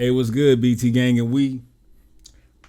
Hey, what's good, BT gang? And we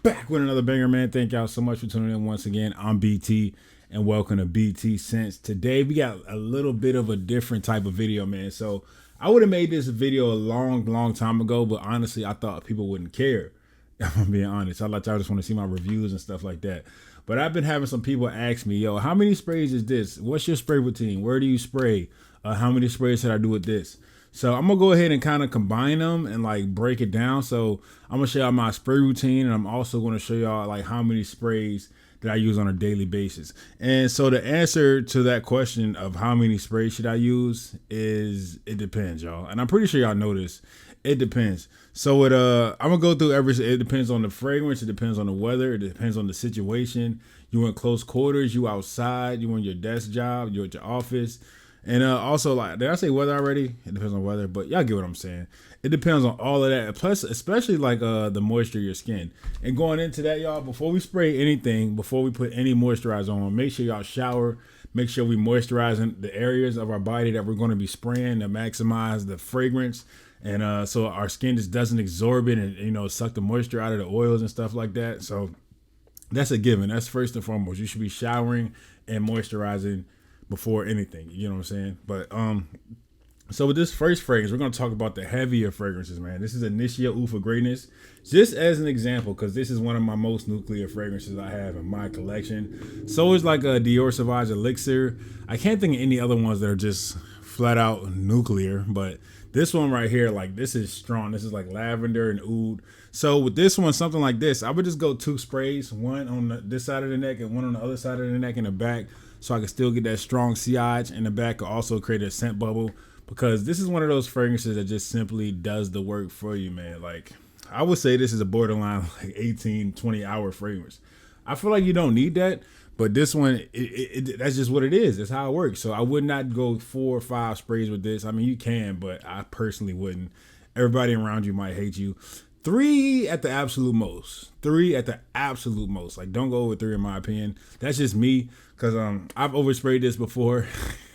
back with another banger, man. Thank y'all so much for tuning in once again. I'm BT, and welcome to BT Sense. Today, we got a little bit of a different type of video, man. So, I would have made this video a long time ago, but honestly, I thought people wouldn't care. If I'm being honest. I thought y'all just want to see my reviews and stuff like that. But I've been having some people ask me, yo, how many sprays is this? What's your spray routine? Where do you spray? How many sprays should I do with this? So I'm gonna go ahead and kind of combine them and like break it down. So I'm gonna show y'all my spray routine, and I'm also gonna show y'all like how many sprays that I use on a daily basis. And so the answer to that question of how many sprays should I use is it depends, y'all. And I'm pretty sure y'all know this. It depends. So I'm gonna go through it depends on the fragrance, it depends on the weather, it depends on the situation. You in close quarters, you outside, you on your desk job, you at your office. And also, like, did I say weather already? It depends on weather, but y'all get what I'm saying. It depends on all of that. Plus, especially like the moisture of your skin. And going into that, y'all, before we spray anything, before we put any moisturizer on, make sure y'all shower. Make sure we moisturizing the areas of our body that we're going to be spraying to maximize the fragrance. And so our skin just doesn't absorb it and, suck the moisture out of the oils and stuff like that. So that's a given. That's first and foremost. You should be showering and moisturizing before anything, you know what I'm saying? But so with this first fragrance, we're gonna talk about the heavier fragrances, man. This is Initia Oud for Greatness, just as an example, because this is one of my most nuclear fragrances I have in my collection. So is like a Dior Sauvage Elixir. I can't think of any other ones that are just flat out nuclear, but this one right here, like this is strong. This is like lavender and oud. So with this one, something like this, I would just go 2 sprays, one on this side of the neck and one on the other side of the neck in the back, so I can still get that strong sillage in the back. Could also create a scent bubble, because this is one of those fragrances that just simply does the work for you, man. Like, I would say this is a borderline like 18, 20 hour fragrance. I feel like you don't need that, but this one, that's just what it is. That's how it works. So I would not go 4 or 5 sprays with this. I mean, you can, but I personally wouldn't. Everybody around you might hate you. 3 at the absolute most. 3 at the absolute most. Like, don't go over 3 in my opinion. That's just me, because I've oversprayed this before,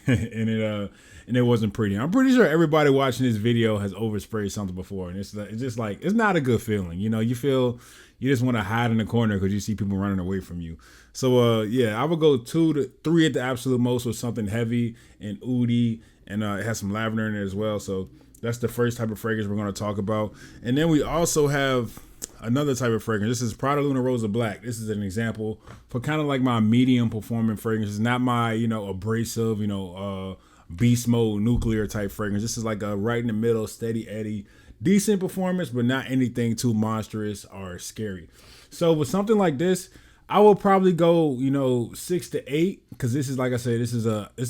and it wasn't pretty. I'm pretty sure everybody watching this video has oversprayed something before, and it's just like, it's not a good feeling. You feel you just want to hide in the corner because you see people running away from you. So yeah, I would go 2 to 3 at the absolute most with something heavy and oody, and it has some lavender in it as well. So that's the first type of fragrance we're going to talk about. And then we also have another type of fragrance. This is Prada Luna Rosa Black. This is an example for kind of like my medium performing fragrance. It's not my, abrasive, beast mode nuclear type fragrance. This is like a right in the middle, steady eddy, decent performance, but not anything too monstrous or scary. So with something like this, I will probably go, 6 to 8, because this is, like I said, this is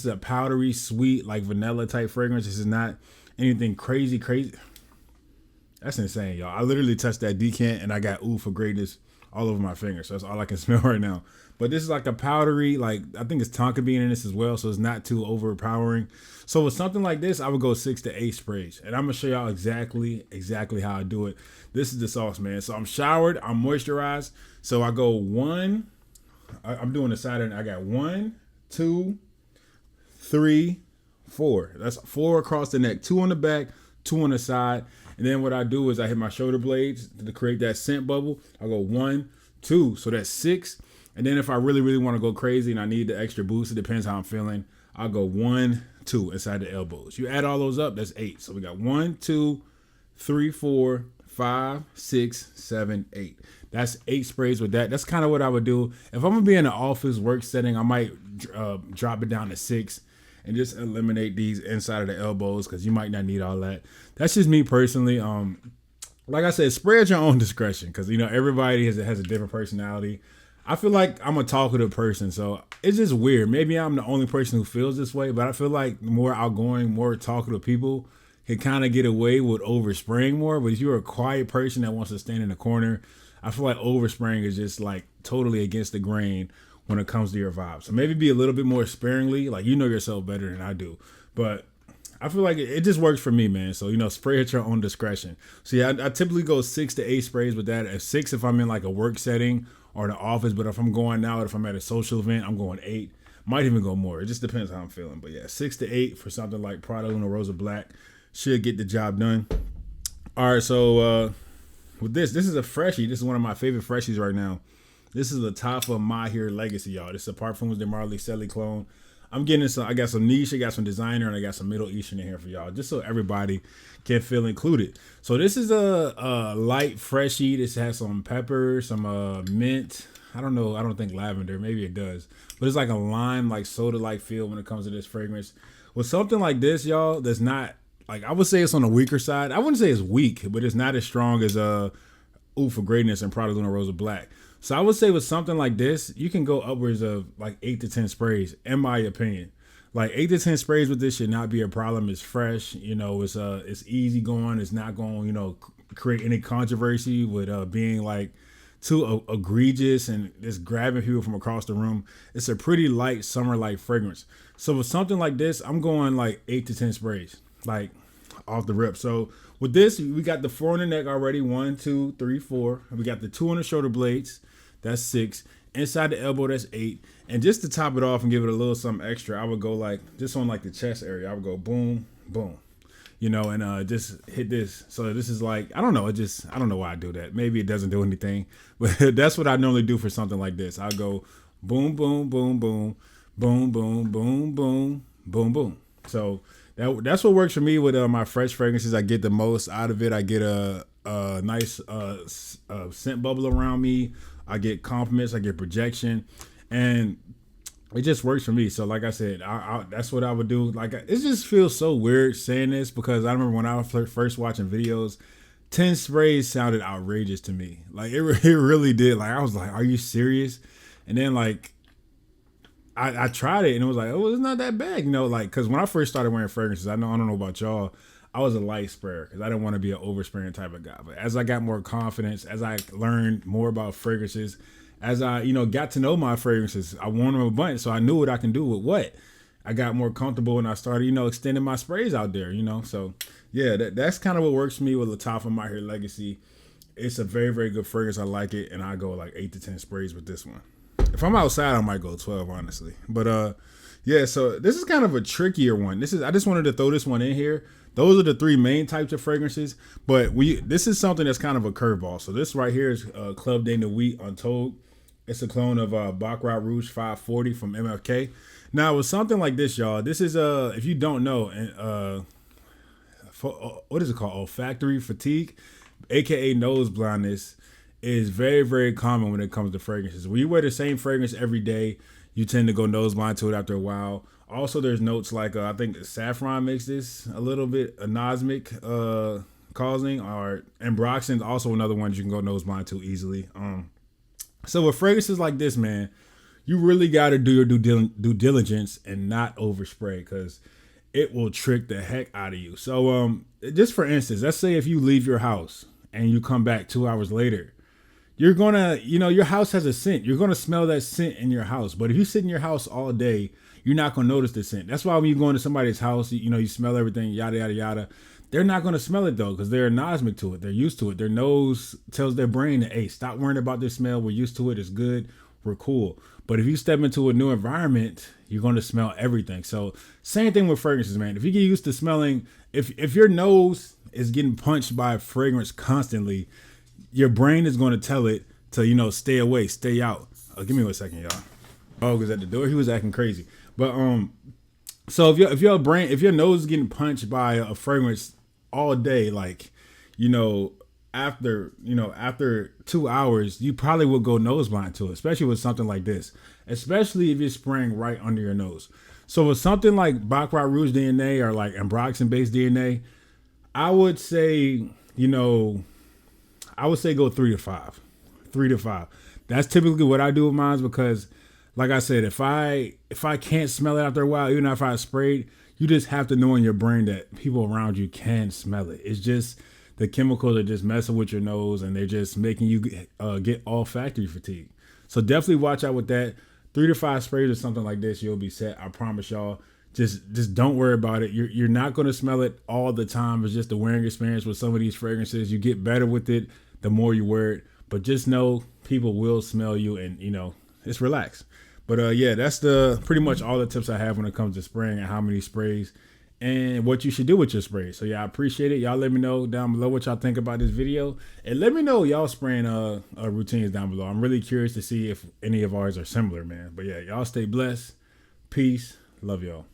a powdery, sweet, like vanilla type fragrance. This is not anything crazy. That's insane, y'all. I literally touched that decant and I got Oud for Greatness all over my fingers. So that's all I can smell right now. But this is like a powdery, like, I think it's tonka bean in this as well, so it's not too overpowering. So with something like this, I would go 6 to 8 sprays. And I'm gonna show y'all exactly how I do it. This is the sauce, man. So I'm showered, I'm moisturized. So I go 1, I'm doing the side, and I got 1, 2, 3, 4. That's 4 across the neck, 2 on the back, 2 on the side. And then what I do is I hit my shoulder blades to create that scent bubble. I go 1, 2, so that's 6. And then if I really want to go crazy and I need the extra boost, it depends how I'm feeling, I'll go 1, 2 inside the elbows. You add all those up, that's 8. So we got 1, 2, 3, 4, 5, 6, 7, 8. That's 8 sprays with that. That's kind of what I would do. If I'm gonna be in an office work setting, I might drop it down to 6 and just eliminate these inside of the elbows, because you might not need all that. That's just me personally. Like I said, spray at your own discretion, because everybody has a different personality. I feel like I'm a talkative person, so it's just weird. Maybe I'm the only person who feels this way, but I feel like more outgoing, more talkative people can kind of get away with overspraying more. But if you're a quiet person that wants to stand in the corner, I feel like overspraying is just like totally against the grain when it comes to your vibe. So maybe be a little bit more sparingly. Like, you know yourself better than I do, but I feel like it just works for me, man. So, spray at your own discretion. So yeah, I typically go 6 to 8 sprays with that. At 6 if I'm in like a work setting or the office, but if I'm going out, if I'm at a social event, I'm going 8. Might even go more. It just depends how I'm feeling. But yeah, 6 to 8 for something like Prada Luna Rosa Black should get the job done. All right, so with this is a freshie. This is one of my favorite freshies right now. This is the top of My Hair Legacy, y'all. This is a Parfums de Marley Selly clone. I'm getting some. I got some niche, I got some designer, and I got some Middle Eastern in here for y'all, just so everybody can feel included. So this is a light freshie. This has some pepper, some mint. I don't know. I don't think lavender. Maybe it does, but it's like a lime, like soda-like feel when it comes to this fragrance. With something like this, y'all, that's not like, I would say it's on the weaker side. I wouldn't say it's weak, but it's not as strong as Ooh for Greatness and Prada Luna Rosa Black. So I would say with something like this, you can go upwards of like 8 to 10 sprays, in my opinion. Like 8 to 10 sprays with this should not be a problem. It's fresh, it's easy going. It's not going, create any controversy with being like too egregious and just grabbing people from across the room. It's a pretty light summer light fragrance. So with something like this, I'm going like 8 to 10 sprays, like off the rip. So with this, we got the 4 on the neck already. 1, 2, 3, 4. We got the 2 on the shoulder blades. That's 6. Inside the elbow, that's 8. And just to top it off and give it a little something extra, I would go like just on like the chest area. I would go boom, boom, and just hit this. So this is like, I don't know. I don't know why I do that. Maybe it doesn't do anything, but that's what I normally do for something like this. I go boom, boom, boom, boom, boom, boom, boom, boom, boom, boom. So that's what works for me with my fresh fragrances. I get the most out of it. I get a nice scent bubble around me. I get compliments. I get projection, and it just works for me. So like I said, that's what I would do. Like, it just feels so weird saying this because I remember when I was first watching videos, 10 sprays sounded outrageous to me. Like it really did. Like I was like, are you serious? And then like I tried it and it was like, oh, it's not that bad, like, because when I first started wearing fragrances, I don't know about y'all, I was a light sprayer because I didn't want to be an overspraying type of guy. But as I got more confidence, as I learned more about fragrances, as I, got to know my fragrances, I wore them a bunch, so I knew what I can do with what. I got more comfortable and I started, extending my sprays out there, So, yeah, that's kind of what works for me with Lattafa My Hair Legacy. It's a very, very good fragrance. I like it, and I go like 8 to 10 sprays with this one. If I'm outside, I might go 12, honestly. But, yeah, so this is kind of a trickier one. I just wanted to throw this one in here. Those are the 3 main types of fragrances, but this is something that's kind of a curveball. So this right here is Club de Nuit Untold. It's a clone of Baccarat Rouge 540 from MFK. Now with something like this, y'all, this is if you don't know, what is it called? Olfactory fatigue, aka nose blindness, is very, very common when it comes to fragrances. When you wear the same fragrance every day, you tend to go nose blind to it after a while. Also, there's notes like I think saffron makes this a little bit anosmic causing, or ambroxan, also another one you can go nose blind to easily. So with fragrances like this, man, you really got to do your due diligence and not overspray because it will trick the heck out of you. So just for instance, let's say if you leave your house and you come back 2 hours later, you're gonna, your house has a scent. You're gonna smell that scent in your house. But if you sit in your house all day, you're not gonna notice the scent. That's why when you go into somebody's house, you smell everything, yada, yada, yada. They're not gonna smell it though, because they're anosmic to it. They're used to it. Their nose tells their brain that, hey, stop worrying about this smell. We're used to it. It's good. We're cool. But if you step into a new environment, you're gonna smell everything. So same thing with fragrances, man. If you get used to smelling, if your nose is getting punched by a fragrance constantly, your brain is going to tell it to, stay away, stay out. Give me 1 second, y'all. Oh, because at the door, he was acting crazy. But so if your nose is getting punched by a fragrance all day, like, after 2 hours, you probably will go nose blind to it, especially with something like this, especially if you're spraying right under your nose. So with something like Baccarat Rouge DNA or like ambroxan based DNA, I would say, go 3 to 5. 3 to 5. That's typically what I do with mine because, like I said, if I can't smell it after a while, even if I sprayed, you just have to know in your brain that people around you can smell it. It's just the chemicals are just messing with your nose and they're just making you get olfactory fatigue. So definitely watch out with that. 3 to 5 sprays or something like this, you'll be set. I promise y'all. Just don't worry about it. You're not going to smell it all the time. It's just a wearing experience with some of these fragrances. You get better with it the more you wear it. But just know people will smell you and, it's relaxed. But yeah, that's pretty much all the tips I have when it comes to spraying and how many sprays and what you should do with your spray. So yeah, I appreciate it. Y'all let me know down below what y'all think about this video, and let me know y'all spraying routines down below. I'm really curious to see if any of ours are similar, man. But yeah, y'all stay blessed. Peace. Love y'all.